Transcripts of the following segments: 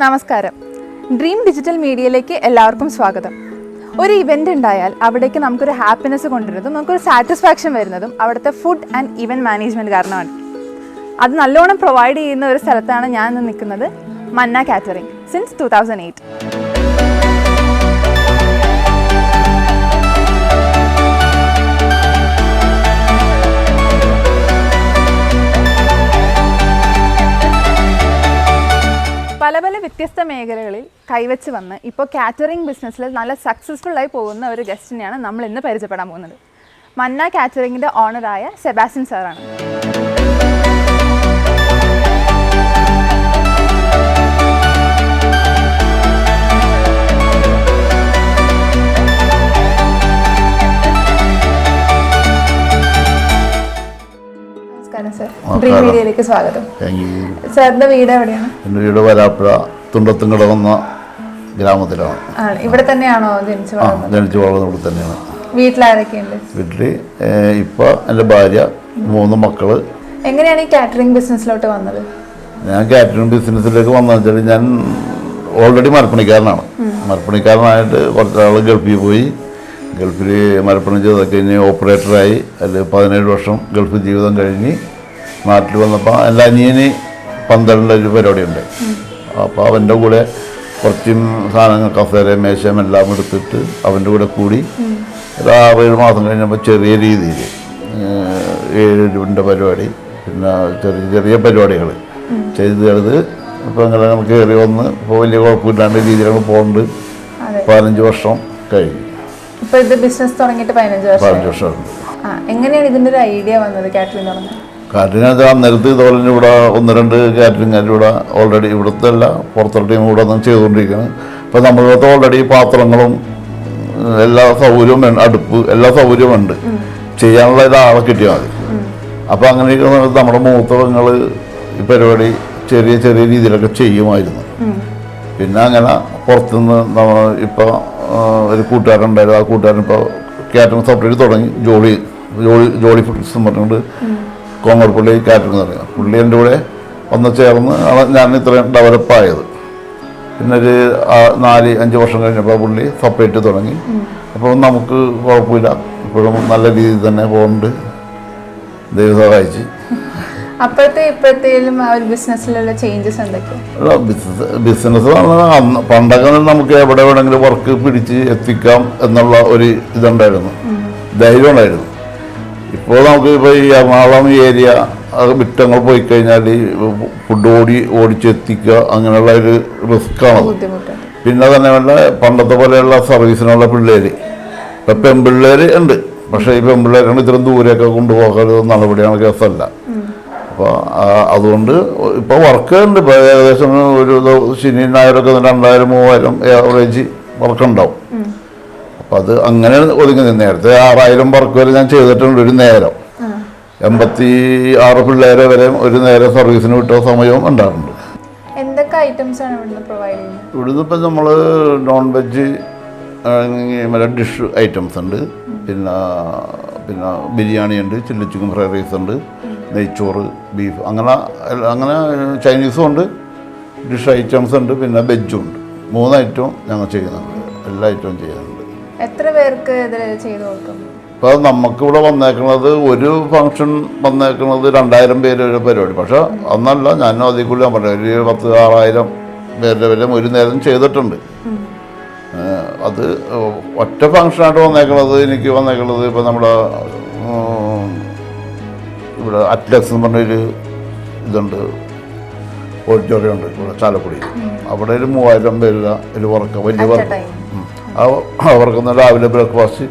നമസ്കാരം. Dream digital മീഡിയയിലേക്ക് എല്ലാവർക്കും സ്വാഗതം. ഒരു ഇവൻ്റ് ഉണ്ടായാൽ അവിടേക്ക് നമുക്കൊരു ഹാപ്പിനെസ് കൊണ്ടുവരുന്നതും നമുക്കൊരു സാറ്റിസ്ഫാക്ഷൻ വരുന്നതും അവിടുത്തെ ഫുഡ് ആൻഡ് ഇവൻറ്റ് മാനേജ്മെൻറ്റ് കാരണമാണ്. അത് നല്ലോണം പ്രൊവൈഡ് ചെയ്യുന്ന ഒരു സ്ഥലത്താണ് ഞാൻ ഇന്ന് നിൽക്കുന്നത്, മന്ന കാറ്ററിംഗ്, സിൻസ് 2008. പല പല വ്യത്യസ്ത മേഖലകളിൽ കൈവച്ച് വന്ന് ഇപ്പോൾ കാറ്ററിംഗ് ബിസിനസ്സിൽ നല്ല സക്സസ്ഫുള്ളായി പോകുന്ന ഒരു ഗസ്റ്റിനെയാണ് നമ്മൾ ഇന്ന് പരിചയപ്പെടാൻ പോകുന്നത്. മന്ന കാറ്ററിംഗിൻ്റെ ഓണറായ സെബാസ്റ്റ്യൻ സാറാണ്. സർ, ഡ്രീം മീഡിയയിലേക്ക് സ്വാഗതം. സാറിന്റെ വീട് എവിടെയാണ്? എൻ്റെ വീട് വരാപ്പുഴ തുണ്ടത്തുംകട എന്ന ഗ്രാമത്തിലാണ്. ഇവിടെ തന്നെയാണോ ജനിച്ചു വളർന്നത്? ഇവിടെ തന്നെയാണ്. വീട്ടിലാരൊക്കെയുണ്ട്? വീട്ടിൽ ഇപ്പോൾ എൻ്റെ ഭാര്യ, 3 മക്കള്. എങ്ങനെയാണ് ഈ കാറ്ററിംഗ് ബിസിനസ്സിലോട്ട് വന്നത്? ഞാൻ കാറ്ററിംഗ് ബിസിനസ്സിലേക്ക് വന്നതെന്ന് വെച്ചാൽ ഞാൻ ഓൾറെഡി മരപ്പണിക്കാരനാണ്. മരപ്പണിക്കാരനായിട്ട് കുറച്ചാൾ ഗൾഫിൽ പോയി. ഗൾഫിൽ മരപ്പണി ചെയ്തൊക്കെ കഴിഞ്ഞ് ഓപ്പറേറ്ററായി. അതിൽ 17 വർഷം ഗൾഫ് ജീവിതം കഴിഞ്ഞ് നാട്ടിൽ വന്നപ്പോൾ എൻ്റെ അനിയന് 12 ഒരു പരിപാടിയുണ്ട്. അപ്പോൾ അവൻ്റെ കൂടെ കുറച്ച് സാധനങ്ങൾ, കസേര, മേശം എല്ലാം എടുത്തിട്ട് അവൻ്റെ കൂടെ കൂടി ഒരു 6-7 മാസം കഴിഞ്ഞപ്പോൾ ചെറിയ രീതിയിൽ 7 രൂപൻ്റെ പരിപാടി, പിന്നെ ചെറിയ ചെറിയ പരിപാടികൾ ചെയ്ത് ഇപ്പോൾ ഇങ്ങനെ നമുക്ക് കയറി വന്ന് ഇപ്പോൾ വലിയ കുഴപ്പമില്ലാണ്ട് രീതിയിലാണ് പോകുന്നുണ്ട്. 15 വർഷം കഴിഞ്ഞു. ഇപ്പോൾ ഇത് ബിസിനസ് തുടങ്ങിയിട്ട് 15 വർഷം. എങ്ങനെയാണ് ഇതിൻ്റെ ഒരു ഐഡിയ വന്നത് കാറ്ററിംഗ് തുടങ്ങാൻ? കാറ്ററിംഗ് അന്നേരത്ത് ഇതുപോലെ ഇവിടെ 1-2 കാറ്ററിംഗുകാർ ഇവിടെ ഓൾറെഡി, ഇവിടുത്തെ അല്ല പുറത്തോട്ട് ഇവിടെ ഒന്നും ചെയ്തുകൊണ്ടിരിക്കുകയാണ്. അപ്പോൾ നമ്മളിവിടുത്തെ ഓൾറെഡി പാത്രങ്ങളും എല്ലാ സൗകര്യവും, അടുപ്പ്, എല്ലാ സൗകര്യവും ഉണ്ട്. ചെയ്യാനുള്ള ഒരാളെ കിട്ടിയാൽ മതി. അപ്പോൾ അങ്ങനെയൊക്കെ നമ്മുടെ മൂത്തങ്ങൾ ഈ പരിപാടി ചെറിയ ചെറിയ രീതിയിലൊക്കെ ചെയ്യുമായിരുന്നു. പിന്നെ അങ്ങനെ പുറത്തുനിന്ന് നമ്മൾ ഇപ്പോൾ ഒരു കൂട്ടുകാരുണ്ടായിരുന്നു. ആ കൂട്ടുകാരൻ ഇപ്പോൾ കാറ്ററിംഗ് സെപ്പറേറ്റ് തുടങ്ങി. ജോളി ഫുഡ്സ് എന്ന് പറഞ്ഞുകൊണ്ട് കോങ്ങോർപ്പള്ളി കാറ്ററിംഗ് തുടങ്ങി. പുള്ളി എൻ്റെ കൂടെ ഒന്ന് ചേർന്ന് ഞാൻ ഇത്രയും ഡെവലപ്പായത്. പിന്നെ ഒരു 4-5 വർഷം കഴിഞ്ഞപ്പോൾ പുള്ളി സെപ്പറേറ്റ് തുടങ്ങി. അപ്പോൾ നമുക്ക് കുഴപ്പമില്ല, ഇപ്പോഴും നല്ല രീതിയിൽ തന്നെ പോകുന്നുണ്ട്. ദൈവം സഹായിച്ച്. ഇപ്പോഴത്തേലും ആ ഒരു ബിസിനസ്സിലുള്ള ചേഞ്ചസ് എന്തൊക്കെയാണ്? ബിസിനസ് പണ്ടൊക്കെ നമുക്ക് എവിടെ വേണമെങ്കിലും വർക്ക് പിടിച്ച് എത്തിക്കാം എന്നുള്ള ഒരു ഇതുണ്ടായിരുന്നു, ധൈര്യം ഉണ്ടായിരുന്നു. ഇപ്പോൾ നമുക്ക് ഇപ്പോൾ ഈ എറണാകുളം ഏരിയ വിട്ടങ്ങൾ പോയി കഴിഞ്ഞാൽ ഫുഡ് ഓടിച്ചെത്തിക്കുക അങ്ങനെയുള്ള ഒരു റിസ്ക്കാണ്. പിന്നെ തന്നെ വല്ല പണ്ടത്തെ പോലെയുള്ള സർവീസിനുള്ള പിള്ളേർ, ഇപ്പം പെൺപിള്ളേർ ഉണ്ട്. പക്ഷേ ഈ പെൺപിള്ളേരാണ് ഇത്രയും ദൂരെയൊക്കെ കൊണ്ടുപോകാൻ നടപടിയാണ്, കേസല്ല. അപ്പോൾ അതുകൊണ്ട് ഇപ്പോൾ വർക്ക് ഉണ്ട്. ഇപ്പോൾ ഏകദേശം ഒരു ശനി ഞായറൊക്കെ 2000-3000 ആവറേജ് വർക്കുണ്ടാവും. അപ്പോൾ അത് അങ്ങനെ ഒതുങ്ങി. നേരത്തെ 6000 വർക്ക് വരെ ഞാൻ ചെയ്തിട്ടുണ്ട് ഒരു നേരം. 86 പിള്ളേരെ വരെ ഒരു നേരം സർവീസിന് വിട്ട സമയവും ഉണ്ടാകുന്നുണ്ട്. എന്തൊക്കെ ഐറ്റംസ് ആണ് ഇവിടുന്ന് പ്രൊവൈഡ് ചെയ്യുന്നത്? ഇവിടുന്ന് ഇപ്പം നമ്മൾ നോൺ വെജ് ഡിഷ് ഐറ്റംസ് ഉണ്ട്. പിന്നെ ബിരിയാണി ഉണ്ട്, ചില്ലി ചിക്കൻ ഫ്രൈഡ് റൈസ് ഉണ്ട്, നെയ്ച്ചോറ്, ബീഫ്, അങ്ങനെ ചൈനീസും ഉണ്ട്, ഡിഷ് ഐറ്റംസ് ഉണ്ട്, പിന്നെ വെജും ഉണ്ട്. 3 ഐറ്റവും ഞങ്ങൾ ചെയ്യുന്നുണ്ട്. എല്ലാ ഐറ്റവും ചെയ്യുന്നുണ്ട്. എത്ര പേർക്ക് ഇതിൽ ചെയ്തു കൊടുക്കും? ഇപ്പോൾ നമുക്കിവിടെ വന്നേക്കുന്നത് ഒരു ഫംഗ്ഷൻ വന്നേക്കുന്നത് 2000 പേര് ഒരു പരിപാടി. പക്ഷേ അന്നല്ല, ഞാൻ അതിൽ കൂടുതൽ ഞാൻ പറയാം, ഒരു 10,000-6000 പേരുടെ വരെ ഒരു നേരം ചെയ്തിട്ടുണ്ട്. അത് ഒറ്റ ഫംഗ്ഷനായിട്ട് എനിക്ക് വന്നേക്കുന്നത് ഇപ്പോൾ നമ്മുടെ ഇവിടെ അറ്റ്ലക്സ് എന്ന് പറഞ്ഞൊരു ഇതുണ്ട്, ഓഡിറ്റോറിയം ഉണ്ട് ഇവിടെ ചാലക്കുടി. അവിടെ ഒരു 3000 പേരുടെ ഒരു വർക്ക്, വലിയ വർക്ക്. അവർക്കൊന്ന് രാവിലെ ബ്രേക്ക്ഫാസ്റ്റ്,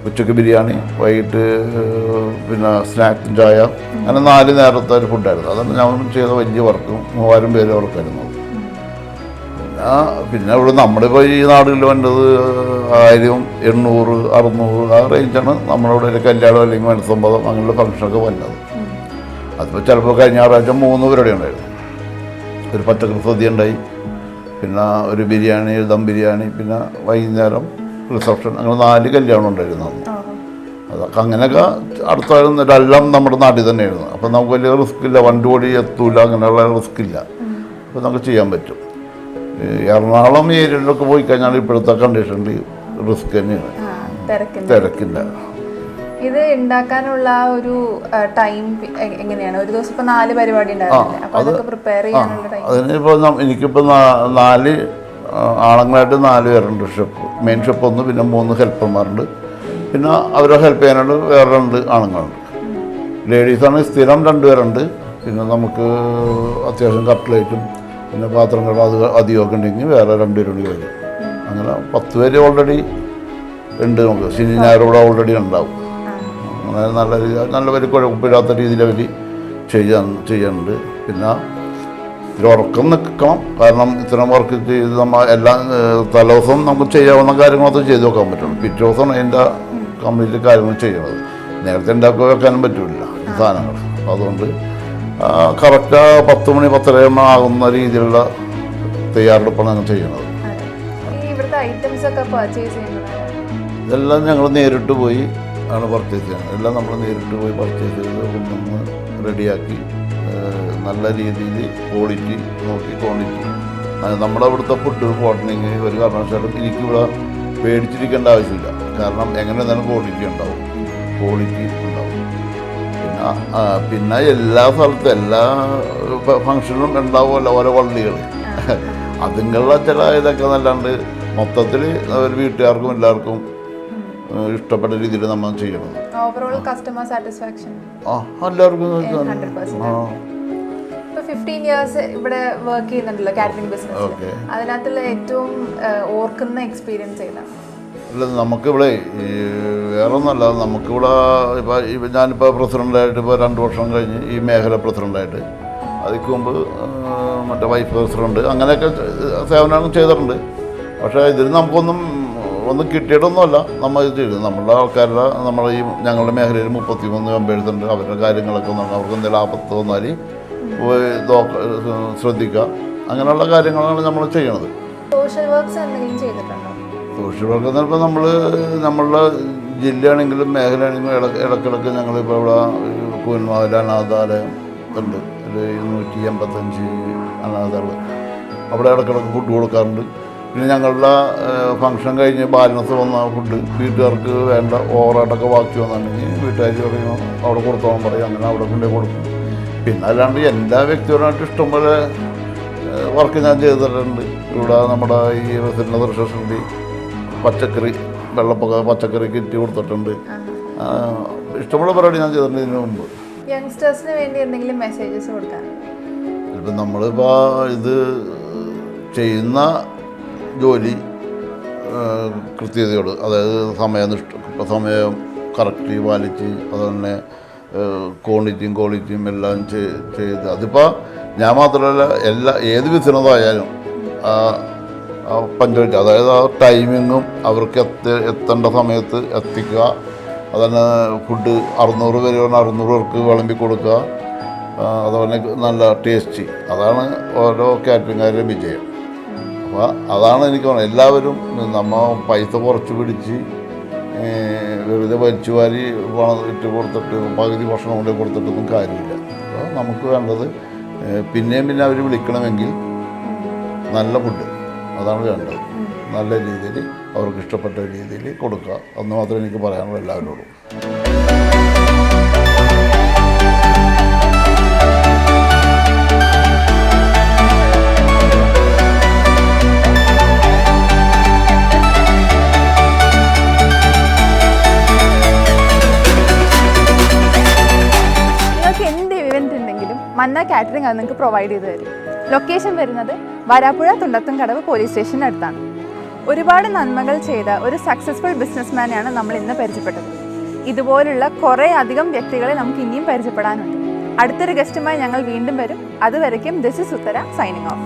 ഉച്ചയ്ക്ക് ബിരിയാണി, വൈകിട്ട് പിന്നെ സ്നാക്സ്, ചായ, അങ്ങനെ 4 നേരത്തെ ഒരു ഫുഡായിരുന്നു. അതാണ് ഞാൻ ചെയ്ത വലിയ വർക്കും. 3000 പേര് വർക്കായിരുന്നു. പിന്നെ ഇവിടെ നമ്മളിപ്പോൾ ഈ നാടുകളിൽ വേണ്ടത് 1000, 800, 600 ആ റേഞ്ചാണ് നമ്മളിവിടെ ഒരു കല്യാണം അല്ലെങ്കിൽ മനസ്സമ്മതം അങ്ങനെയുള്ള ഫംഗ്ഷനൊക്കെ വന്നത്. അതിപ്പോൾ ചിലപ്പോൾ കഴിഞ്ഞ ഞായറാഴ്ച 3 പരിപാടി ഉണ്ടായിരുന്നു. ഒരു പച്ചക്കറി സദ്യ ഉണ്ടായി, പിന്നെ ഒരു ബിരിയാണി, ദം ബിരിയാണി, പിന്നെ വൈകുന്നേരം റിസപ്ഷൻ, അങ്ങനെ 4 കല്യാണം ഉണ്ടായിരുന്നു. അതൊക്കെ അങ്ങനെയൊക്കെ അടുത്തായിരുന്നു. എല്ലാം നമ്മുടെ നാട്ടിൽ തന്നെയായിരുന്നു. അപ്പോൾ നമുക്ക് വലിയ റിസ്ക് ഇല്ല, വണ്ടി ഓടി എത്തൂല, അങ്ങനെയുള്ള റിസ്ക് ഇല്ല. അപ്പോൾ നമുക്ക് ചെയ്യാൻ പറ്റും. എറണാകുളം ഏരിയയിലൊക്കെ പോയി കഴിഞ്ഞാൽ ഇപ്പോഴത്തെ കണ്ടീഷനിൽ റിസ്ക് തന്നെയാണ്, തിരക്കില്ല. ഇത് ഉണ്ടാക്കാനുള്ള ഒരു ടൈം എങ്ങനെയാണ്? ഒരു ദിവസം ഇപ്പൊ 4 പരിപാടി ഉണ്ടായിരുന്നില്ലേ, അപ്പൊ അതൊക്കെ പ്രിപ്പയർ ചെയ്യാനുള്ള ടൈം? അതിനിപ്പോ എനിക്കിപ്പോ 4 ആണുങ്ങളായിട്ട് 4 പേരുണ്ട് ഷെഫ്. മെയിൻ ഷെഫ് ഒന്ന്, പിന്നെ 3 ഹെൽപ്പർമാരുണ്ട്, പിന്നെ അവരെ ഹെൽപ്പ് ചെയ്യാനായിട്ട് വേറെ 2 ആണുങ്ങളുണ്ട്. ലേഡീസാണ് സ്ഥിരം 2 പേരുണ്ട്. പിന്നെ നമുക്ക് അത്യാവശ്യം കട്ട്ലേറ്റും പിന്നെ പാത്രങ്ങൾ അത് അധികമൊക്കെ ഉണ്ടെങ്കിൽ വേറെ 2 പേരുണ്ട് വരും. അങ്ങനെ 10 പേര് ഓൾറെഡി ഉണ്ട്. നമുക്ക് ശനി ഞായറൂടെ ഓൾറെഡി ഉണ്ടാവും. അങ്ങനെ നല്ല പേര് കുഴപ്പമില്ലാത്ത രീതിയിൽ അവർ ചെയ്യാനുണ്ട്. പിന്നെ ഇത്തിരി ഉറക്കം നിൽക്കണം, കാരണം ഇത്തരം വർക്ക് ചെയ്ത് നമ്മൾ എല്ലാം തലേദിവസം നമുക്ക് ചെയ്യാവുന്ന കാര്യങ്ങളൊക്കെ ചെയ്ത് നോക്കാൻ പറ്റുള്ളൂ. പിറ്റേ ദിവസമാണ് അതിൻ്റെ കംപ്ലീറ്റ് കാര്യങ്ങൾ ചെയ്യുന്നത്. നേരത്തെ ഉണ്ടാക്കി വെക്കാനും പറ്റില്ല ഈ സാധനങ്ങൾ. അതുകൊണ്ട് കറക്റ്റ് 10 മണി 10:30 ആകുന്ന രീതിയിലുള്ള തയ്യാറെടുപ്പാണ് ഞങ്ങൾ ചെയ്യുന്നത്. ഇതെല്ലാം ഞങ്ങൾ നേരിട്ട് പോയി ആണ് പർച്ചേസ് ചെയ്യുന്നത്. എല്ലാം നമ്മൾ നേരിട്ട് പോയി പർച്ചേസ് ചെയ്ത് കൊണ്ടുവന്ന് റെഡിയാക്കി നല്ല രീതിയിൽ ക്വാളിറ്റി നോക്കി ക്വാണ്ടിറ്റി നമ്മുടെ ഇവിടുത്തെ ഫുഡ് പോട്ടണമെങ്കിൽ ഒരു കാരണവശാലും എനിക്കിവിടെ പേടിച്ചിരിക്കേണ്ട ആവശ്യമില്ല. കാരണം എങ്ങനെ തന്നെ ക്വാളിറ്റി ഉണ്ടാവും. പിന്നെ എല്ലാ സ്ഥലത്തും എല്ലാ ഫങ്ഷനും ഉണ്ടാവുമല്ലോ ഓരോ വള്ളികൾ. അതുങ്ങളുടെ ചില ഇതൊക്കെ നല്ലാണ്ട് മൊത്തത്തിൽ ഒരു വീട്ടുകാർക്കും എല്ലാവർക്കും ഇഷ്ടപ്പെട്ട രീതിയിൽ നമ്മൾ ചെയ്യണം. എല്ലാവർക്കും 15 years ഇവിടെ വർക്ക് ചെയ്യുന്നുണ്ടല്ലോ കാറ്ററിംഗ് ബിസിനസ്. അതിനകത്തുള്ള ഏറ്റവും ഓർക്കുന്ന എക്സ്പീരിയൻസ് ഏതാണ്? അല്ല, നമുക്കിവിടെ വേറെ ഒന്നല്ല, നമുക്കിവിടെ ഇപ്പം ഞാനിപ്പോൾ പ്രസിഡൻ്റായിട്ട് ഇപ്പോൾ 2 വർഷം കഴിഞ്ഞ് ഈ മേഖല പ്രസിഡൻ്റായിട്ട്, അതിക്ക് മുമ്പ് മറ്റേ വൈസ് പ്രസിഡന്റ് അങ്ങനെയൊക്കെ സേവനം ചെയ്തിട്ടുണ്ട്. പക്ഷേ ഇതിൽ നമുക്കൊന്നും കിട്ടിയിട്ടൊന്നുമല്ല. നമ്മൾ ഇത് ചെയ്തു നമ്മളുടെ ആൾക്കാരുടെ ഞങ്ങളുടെ മേഖലയിൽ 33 മെമ്പേഴ്സ് ഉണ്ട്. അവരുടെ കാര്യങ്ങളൊക്കെ അവർക്ക് എന്തെങ്കിലും ആപത്ത് വന്നാൽ പോയി ശ്രദ്ധിക്കുക, അങ്ങനെയുള്ള കാര്യങ്ങളാണ് നമ്മൾ ചെയ്യണത്. സോഷ്യൽ വർക്ക്സ് എന്തെങ്കിലും ചെയ്തിട്ടുണ്ടോ? സോഷ്യൽ വർക്ക് എന്ന് പറയുമ്പോൾ നമ്മളുടെ ജില്ലയാണെങ്കിലും മേഖലയാണെങ്കിലും ഇടയ്ക്കിടയ്ക്ക് ഞങ്ങളിപ്പോൾ ഇവിടെ കൂന്മാവിൽ അനാഥാലയം ഉണ്ട്. 185 അനാഥാലയം, അവിടെ ഇടയ്ക്കിടയ്ക്ക് ഫുഡ് കൊടുക്കാറുണ്ട്. പിന്നെ ഞങ്ങളുടെ ഫംഗ്ഷൻ കഴിഞ്ഞ് ബാലൻസ് വന്ന ഫുഡ് വീട്ടുകാർക്ക് വേണ്ട ഓവറായിട്ടൊക്കെ ബാക്കി വന്നിട്ടുണ്ടെങ്കിൽ വീട്ടുകാർ പറയും അവിടെ കൊടുത്തോളം പറയും, അങ്ങനെ അവിടെ കൊണ്ടേ കൊടുക്കും. പിന്നെ അല്ലാണ്ട് എൻ്റെ വ്യക്തിപരമായിട്ട് ഇഷ്ടംപോലെ വർക്ക് ഞാൻ ചെയ്തിട്ടുണ്ട്. ഇവിടെ നമ്മുടെ ഈ റെസിഡൻ്റ് റിസപ്ഷനിൽ പച്ചക്കറി പച്ചക്കറി കിറ്റ് കൊടുത്തിട്ടുണ്ട്. ഇഷ്ടമുള്ള പരിപാടി ഞാൻ ചെയ്തിട്ടുണ്ട് ഇതിനു മുമ്പ്. യങ്സ്റ്റേഴ്സിന് വേണ്ടി എന്തെങ്കിലും മെസ്സേജസ് കൊടുക്കാൻ? ഇപ്പം നമ്മളിപ്പോൾ ഇത് ചെയ്യുന്ന ജോലി കൃത്യതയോട്, അതായത് സമയം കറക്റ്റ് പാലിച്ച്, അതുതന്നെ ക്വാണ്ടിറ്റിയും എല്ലാം ചെയ്ത്, അതിപ്പോൾ ഞാൻ മാത്രമല്ല ഏത് ബിസിനസ്സായാലും പഞ്ചവറ്റ്, അതായത് ആ ടൈമിങ്ങും അവർക്ക് എത്തേണ്ട സമയത്ത് എത്തിക്കുക. അതുതന്നെ ഫുഡ് 600 പേര് പറഞ്ഞാൽ 600 പേർക്ക് വിളമ്പി കൊടുക്കുക. അതുപോലെ നല്ല ടേസ്റ്റി, അതാണ് ഓരോ കാറ്ററിംഗുകാരുടെ വിജയം. അപ്പോൾ അതാണ് എനിക്ക് പറയുന്നത്. എല്ലാവരും നമ്മൾ പൈസ കുറച്ച് പിടിച്ച് വെറുതെ വലിച്ചു വാരി ഇട്ട് കൊടുത്തിട്ട് പകുതി ഭക്ഷണം കൊണ്ട് കൊടുത്തിട്ടൊന്നും കാര്യമില്ല. അപ്പോൾ നമുക്ക് വേണ്ടത് പിന്നെയും അവർ വിളിക്കണമെങ്കിൽ നല്ല ഫുഡ്, അതാണ് വേണ്ടത്. നല്ല രീതിയിൽ അവർക്ക് ഇഷ്ടപ്പെട്ട രീതിയിൽ കൊടുക്കുക എന്ന് മാത്രമേ എനിക്ക് പറയാനുള്ളൂ എല്ലാവരോടും. മന്ന കാറ്ററിംഗ് അത് നിങ്ങൾക്ക് പ്രൊവൈഡ് ചെയ്ത് തരും. ലൊക്കേഷൻ വരുന്നത് വരാപ്പുഴ തുണ്ടത്തുംകടവ് പോലീസ് സ്റ്റേഷൻ്റെ അടുത്താണ്. ഒരുപാട് നന്മകൾ ചെയ്ത ഒരു സക്സസ്ഫുൾ ബിസിനസ്മാനെയാണ് നമ്മൾ ഇന്ന് പരിചയപ്പെട്ടത്. ഇതുപോലുള്ള കുറേ അധികം വ്യക്തികളെ നമുക്ക് ഇനിയും പരിചയപ്പെടാനുണ്ട്. അടുത്തൊരു ഗസ്റ്റുമായി ഞങ്ങൾ വീണ്ടും വരും. അതുവരയ്ക്കും this is Uthara signing of.